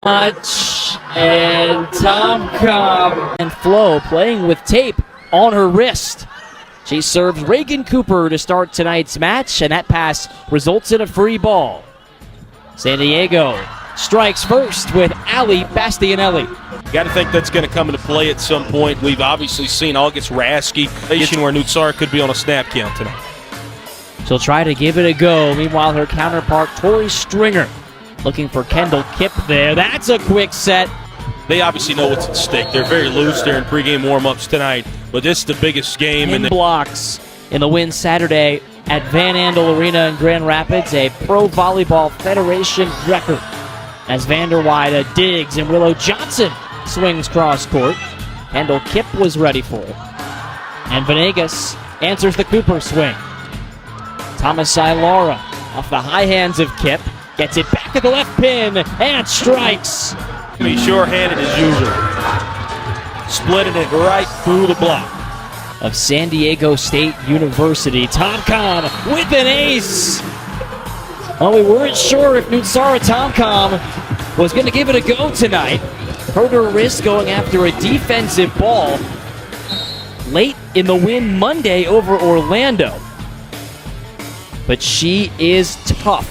much, and Tomkom and Flo playing with tape on her wrist. She serves Reagan Cooper to start tonight's match, and that pass results in a free ball. San Diego strikes first with Ali Bastianelli. Got to think that's going to come into play at some point. We've obviously seen August Rasky where Nootsara could be on a snap count tonight. She'll try to give it a go. Meanwhile, her counterpart, Tori Stringer, looking for Kendall Kipp there. That's a quick set. They obviously know what's at stake. They're very loose during pregame warm-ups tonight, but this is the biggest game. 10 blocks in the win Saturday at Van Andel Arena in Grand Rapids, a Pro Volleyball Federation record. As Vanderweide digs and Willow Johnson swings cross court. Kendall Kipp was ready for it. And Venegas answers the Cooper swing. Thomas Lara off the high hands of Kipp. Gets it back to the left pin and strikes. He's sure-handed as usual. Splitting it right through the block. Of San Diego State University. Tomkom with an ace. Well, we weren't sure if Nootsara Tomkom was going to give it a go tonight. Hurt her wrist going after a defensive ball late in the win Monday over Orlando. But she is tough.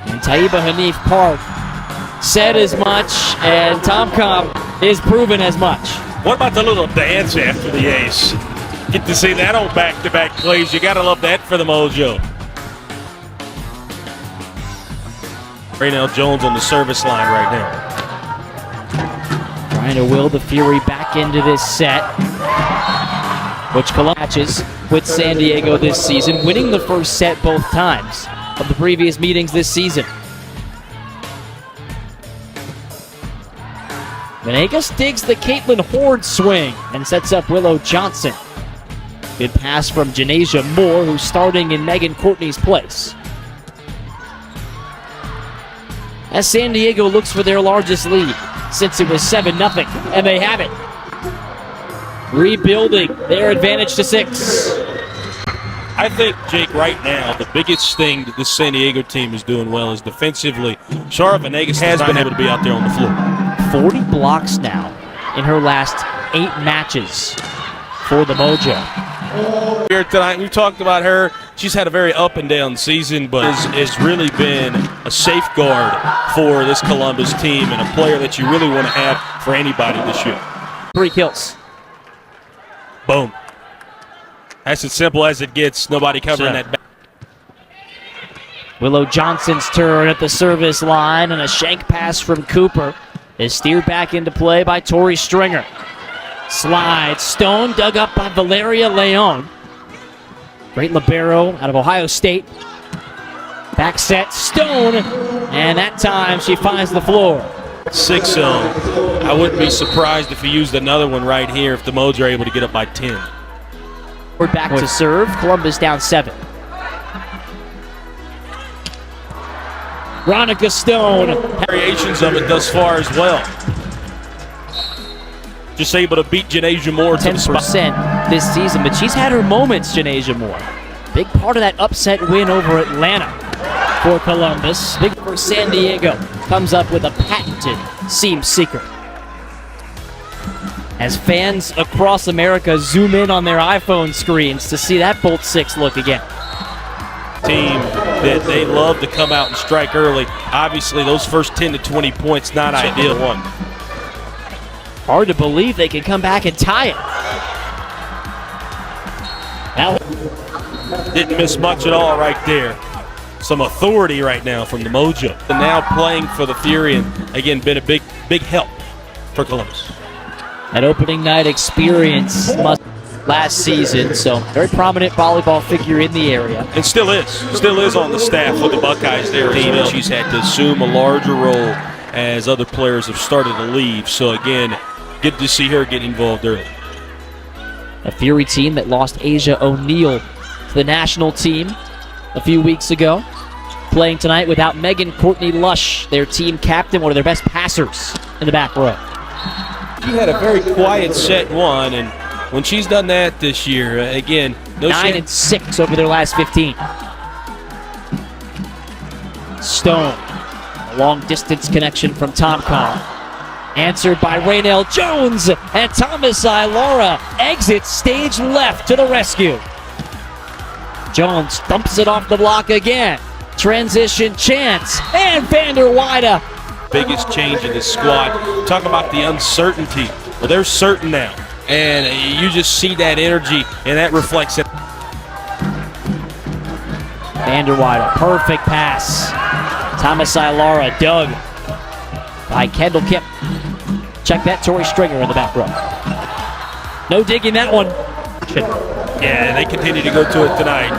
And Taiba Hanif Park said as much, and Tomkom is proven as much. What about the little dance after the ace? Get to see that on back-to-back plays. You gotta love that for the Mojo. Raynell Jones on the service line right now. Trying to will the Fury back into this set, which Columbus matches with San Diego this season, winning the first set both times of the previous meetings this season. Venegas digs the Caitlin Horde swing and sets up Willow Johnson. Good pass from Janasia Moore, who's starting in Megan Courtney's place. As San Diego looks for their largest lead since it was 7-0, and they have it. Rebuilding their advantage to 6. I think, Jake, right now, the biggest thing that this San Diego team is doing well is defensively. Shara Venegas has been able to be out there on the floor. 40 blocks now in her last 8 matches for the Mojo. Here tonight, we talked about her. She's had a very up and down season, but has really been a safeguard for this Columbus team and a player that you really want to have for anybody this year. 3 kills. Boom. That's as simple as it gets. Nobody covering that back. Willow Johnson's turn at the service line, and a shank pass from Cooper is steered back into play by Tori Stringer. Slide, Stone dug up by Valeria Leon. Great libero out of Ohio State. Back set, Stone, and that time she finds the floor. 6-0. I wouldn't be surprised if he used another one right here if the Mojo are able to get up by 10. We're back to serve. Columbus down 7. Ronica Stone. Variations of it thus far as well. Just able to beat Janasia Moore to the spot. 10% this season, but she's had her moments, Janasia Moore. Big part of that upset win over Atlanta for Columbus. Big for San Diego. Comes up with a patented seam secret. As fans across America zoom in on their iPhone screens to see that Bolt 6 look again. Team that they love to come out and strike early. Obviously, those first 10 to 20 points, not ideal. Hard to believe they can come back and tie it. Now, didn't miss much at all right there. Some authority right now from the Mojo. And now playing for the Fury, and again, been a big help for Columbus. That opening night experience last season, so very prominent volleyball figure in the area. And still is on the staff with the Buckeyes there. Team, she's had to assume a larger role as other players have started to leave. So again, good to see her get involved early. A Fury team that lost Asia O'Neal to the national team a few weeks ago. Playing tonight without Megan Courtney Lush, their team captain, one of their best passers in the back row. She had a very quiet set 1, and when she's done that this year, again, 9 and 6 over their last 15. Stone Long distance connection from Tomkom. Answered by Raynell Jones, and Thomas Ilara exits stage left to the rescue. Jones dumps it off the block again. Transition chance, and Vander Wyde. Biggest change in this squad. Talk about the uncertainty. Well, they're certain now. And you just see that energy, and that reflects it. Vander Wyde, perfect pass. Thomas Ilara dug by Kendall Kip. Check that, Torrey Stringer in the back row. No digging that one. Yeah, they continue to go to it tonight.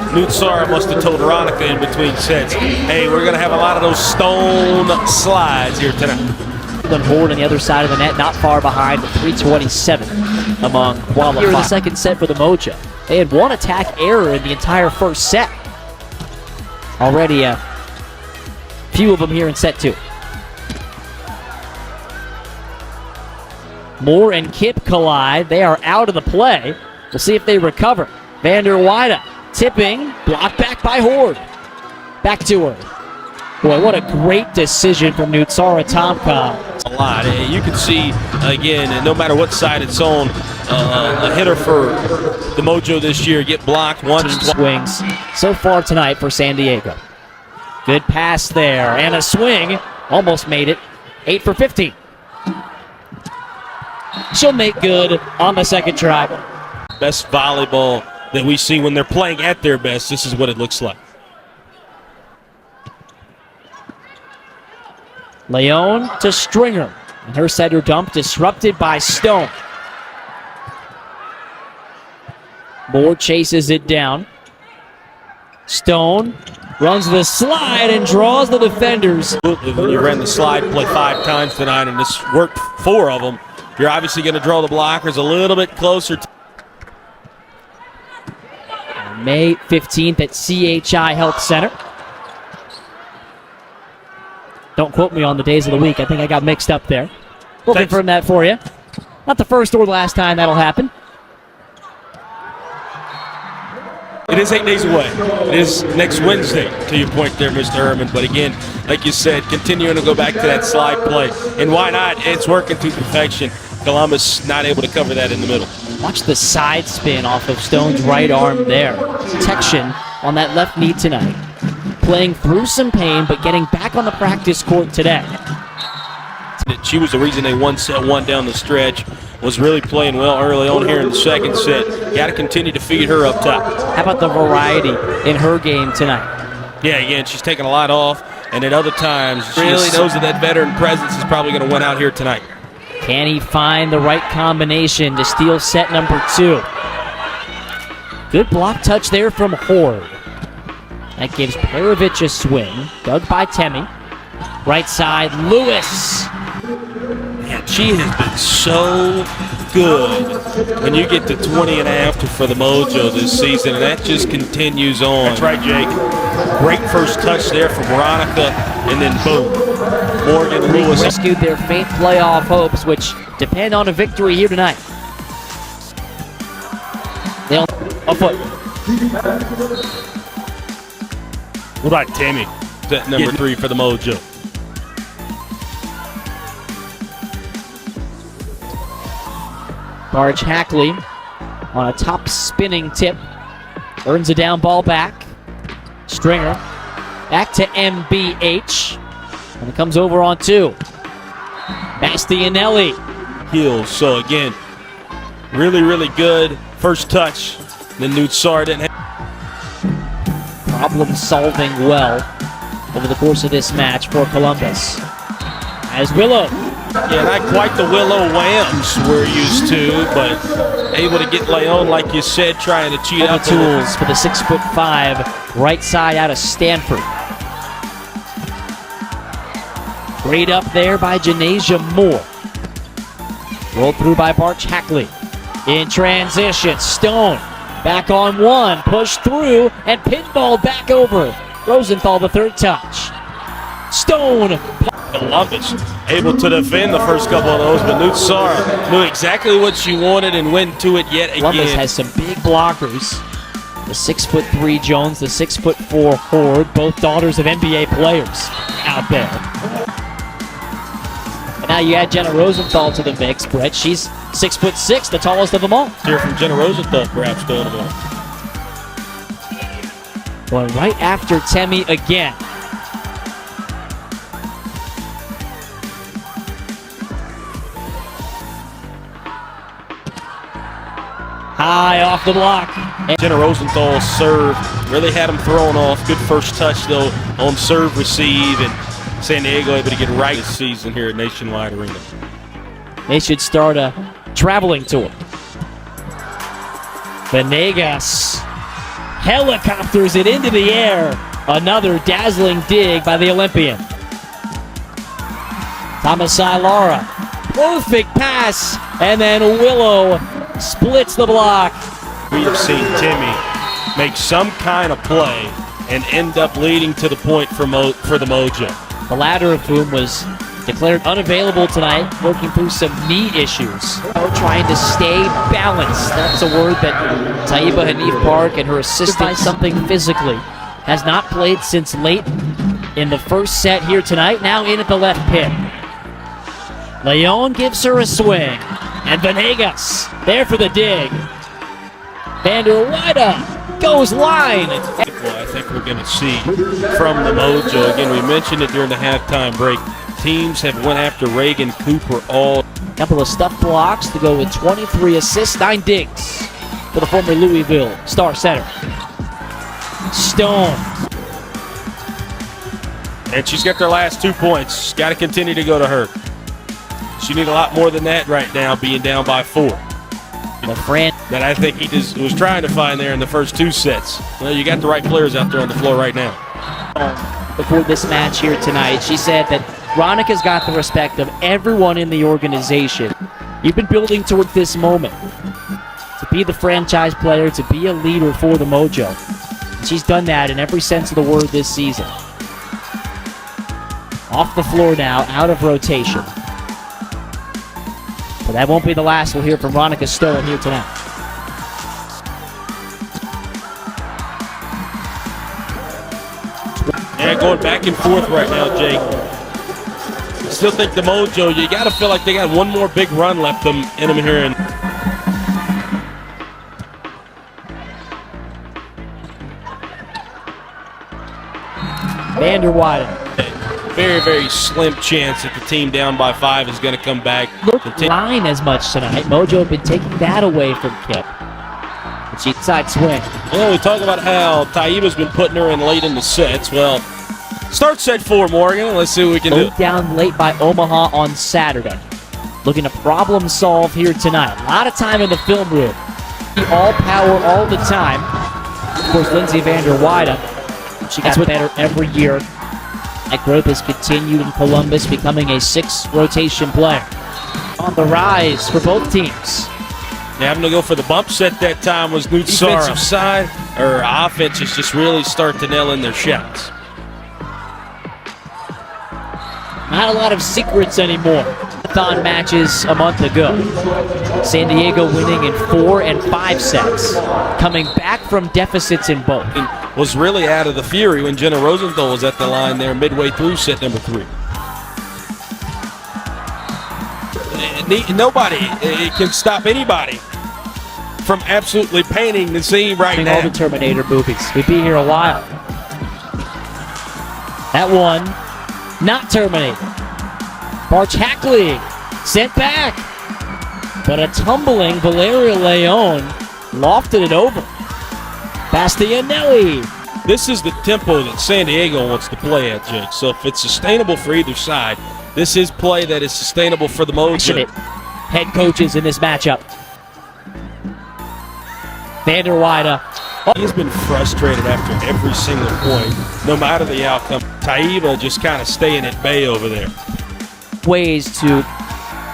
Nootsara must have told Veronica in between sets, hey, we're going to have a lot of those stone slides here tonight. Board on the other side of the net, not far behind, 327 among Kuala. Here in the second set for the Mojo. They had one attack error in the entire first set. Already a few of them here in set two. Moore and Kip collide. They are out of the play. We'll see if they recover. Vander Wyde tipping, blocked back by Horde. Back to her. Boy, what a great decision from Nootsara Tomkom. A lot. You can see, again, no matter what side it's on, a hitter for the Mojo this year get blocked once. Swings so far tonight for San Diego. Good pass there, and a swing. Almost made it. 8 for 15. She'll make good on the second try. Best volleyball that we see when they're playing at their best. This is what it looks like. Leone to Stringer. And her setter dump disrupted by Stone. Moore chases it down. Stone runs the slide and draws the defenders. When you ran the slide play 5 times tonight and this worked 4 of them, you're obviously going to draw the blockers a little bit closer. May 15th at CHI Health Center. Don't quote me on the days of the week. I think I got mixed up there. We'll confirm that for you. Not the first or last time that'll happen. It is 8 days away. It is next Wednesday, to your point there, Mr. Herman. But again, like you said, continuing to go back to that slide play. And why not? It's working to perfection. Columbus not able to cover that in the middle. Watch the side spin off of Stone's right arm there. Protection on that left knee tonight. Playing through some pain, but getting back on the practice court today. She was the reason they won set 1 down the stretch. Was really playing well early on here in the second set. Got to continue to feed her up top. How about the variety in her game tonight? Yeah, again, she's taking a lot off, and at other times, she really knows that veteran presence is probably going to win out here tonight. Can he find the right combination to steal set number 2? Good block touch there from Horde. That gives Perovic a swing. Dug by Temi. Right side, Lewis. Man, she has been so good when you get to 20 and after for the Mojo this season, and that just continues on. That's right, Jake. Great first touch there from Veronica, and then boom. Morgan Lewis rescued their faint playoff hopes, which depend on a victory here tonight. They'll a foot. What about Tammy? Set number 3 for the Mojo. Barge Hackley on a top spinning tip. Earns a down ball back. Stringer back to MBH. And it comes over on 2. Bastianelli. Heels. So again, really, really good first touch. Then Nootsara didn't have problem solving well over the course of this match for Columbus. As Willow. Yeah, not quite the Willow whams we're used to, but able to get Leone, like you said, trying to cheat out the tools for the 6'5" right side out of Stanford. Great up there by Janasia Moore. Rolled through by Barch Hackley. In transition, Stone back on 1, pushed through, and pinball back over. Rosenthal the third touch. Stone. Columbus able to defend the first couple of those, but Nootsara knew exactly what she wanted and went to it yet again. Columbus has some big blockers. The 6'3" Jones, the 6'4" Horde, both daughters of NBA players out there. Now you add Jenna Rosenthal to the mix, Brett. She's 6'6", the tallest of them all. Here from Jenna Rosenthal, perhaps throwing the ball. Going right after Temi again. High off the block. Jenna Rosenthal's serve really had him thrown off. Good first touch, though, on serve receive. And San Diego able to get right this season here at Nationwide Arena. They should start a traveling tour. Venegas helicopters it into the air. Another dazzling dig by the Olympian. Tomasai Lara. Perfect pass. And then Willow splits the block. We have seen Timmy make some kind of play and end up leading to the point for the Mojo. The latter of whom was declared unavailable tonight, working through some knee issues. Trying to stay balanced. That's a word that Taiba Hanif Park and her assistant something physically. Has not played since late in the first set here tonight. Now in at the left pin. Leon gives her a swing. And Venegas there for the dig. Vander Wida goes line. I think we're going to see from the Mojo. Again, we mentioned it during the halftime break. Teams have went after Reagan Cooper all. Couple of stuff blocks to go with 23 assists, 9 digs for the former Louisville star center. Stone. And she's got their last 2 points. Got to continue to go to her. She needs a lot more than that right now, being down by 4. That I think he just was trying to find there in the first 2 sets. Well, you got the right players out there on the floor right now. Before this match here tonight, she said that Ronica's got the respect of everyone in the organization. You've been building toward this moment. To be the franchise player, to be a leader for the Mojo. She's done that in every sense of the word this season. Off the floor now, out of rotation. But that won't be the last we'll hear from Ronica Stone here tonight. Yeah, going back and forth right now, Jake. I still think the Mojo, you got to feel like they got one more big run left in them here. And Vander Widen. Very, very slim chance that the team down by 5 is going to come back. Look line as much tonight. Mojo have been taking that away from Kip. But she side swing. Well, we talk about how Taiba's been putting her in late in the sets. Well, start set 4, Morgan. Let's see what we can do. Down late by Omaha on Saturday. Looking to problem solve here tonight. A lot of time in the film room. All power all the time. Of course, Lindsay Vander Widen. She got better every year. That growth has continued in Columbus, becoming a 6th rotation player. On the rise for both teams. Having to go for the bump set that time was Nootsara. Defensive side, or offense is just really starting to nail in their shots. Not a lot of secrets anymore. Marathon matches a month ago. San Diego winning in 4 and 5 sets. Coming back from deficits in both. Was really out of the fury when Jenna Rosenthal was at the line there midway through set number 3. Nobody can stop anybody from absolutely painting the scene right now. All the Terminator movies. We'd be here a while. That one, not terminated. Barch Hackley sent back. But a tumbling Valeria Leon lofted it over. Bastianelli. This is the tempo that San Diego wants to play at, Jake. So if it's sustainable for either side, this is play that is sustainable for the Mojo. Head coaches in this matchup. Vander Wida. He's been frustrated after every single point, no matter the outcome. Taiba just kind of staying at bay over there. Ways to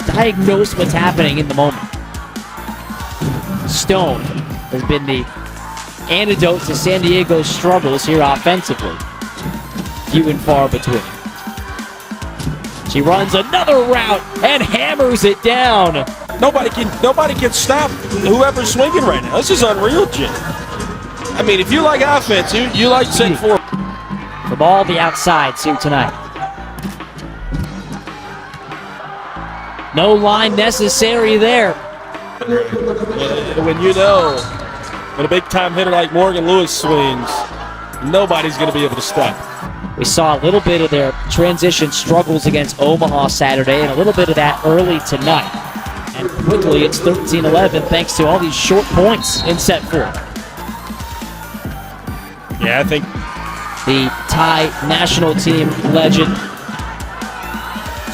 diagnose what's happening in the moment. Stone has been the antidote to San Diego's struggles here offensively. Few and far between. She runs another route and hammers it down. Nobody can stop whoever's swinging right now. This is unreal, Jim. I mean, if you like offense, you like set 4. From all the outsides here tonight. No line necessary there. When you know, when a big-time hitter like Morgan Lewis swings, nobody's going to be able to stop. We saw a little bit of their transition struggles against Omaha Saturday and a little bit of that early tonight. And quickly, it's 13-11 thanks to all these short points in set 4. Yeah, I think The Thai national team legend.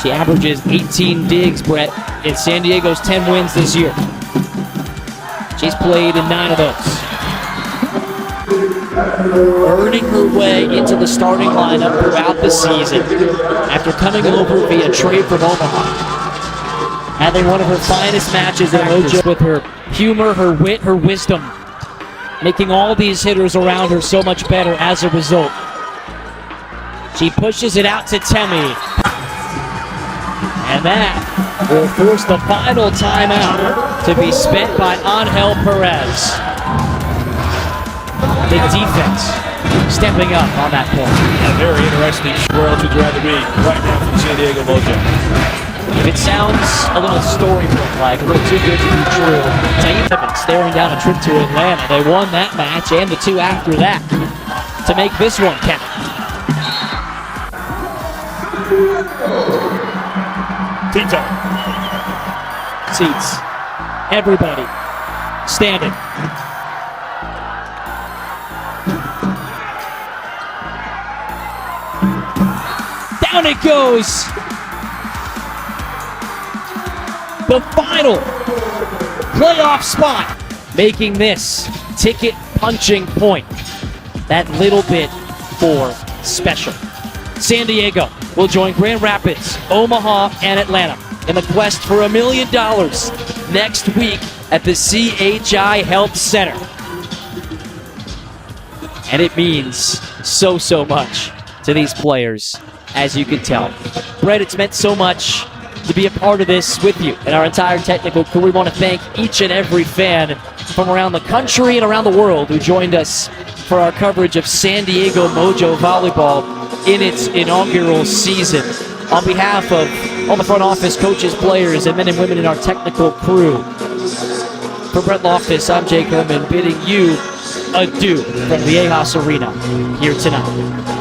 She averages 18 digs, Brett, in San Diego's 10 wins this year. She's played in 9 of those. Earning her way into the starting lineup throughout the season after coming over via trade from Omaha. Having one of her finest matches in Mojo with her humor, her wit, her wisdom, making all these hitters around her so much better as a result. She pushes it out to Temi. And that will force the final timeout to be spent by Angel Perez. The defense stepping up on that point. a very interesting. Where else would you rather be right now from San Diego Mojo? If it sounds a little storybook-like, a little too good to be true, Tatum staring down a trip to Atlanta. They won that match and the 2 after that to make this one count. Tito. Seats. Everybody standing. Down it goes. The final playoff spot, making this ticket punching point that little bit more special. San Diego will join Grand Rapids, Omaha, and Atlanta in the quest for $1 million next week at the CHI Health Center. And it means so much to these players, as you can tell. Brett, it's meant so much to be a part of this with you and our entire technical crew. We want to thank each and every fan from around the country and around the world who joined us for our coverage of San Diego Mojo Volleyball in its inaugural season. On behalf of all the front office coaches, players, and men and women in our technical crew, for Brett Loftus, I'm Jake Herman, bidding you adieu from the Viejas Arena here tonight.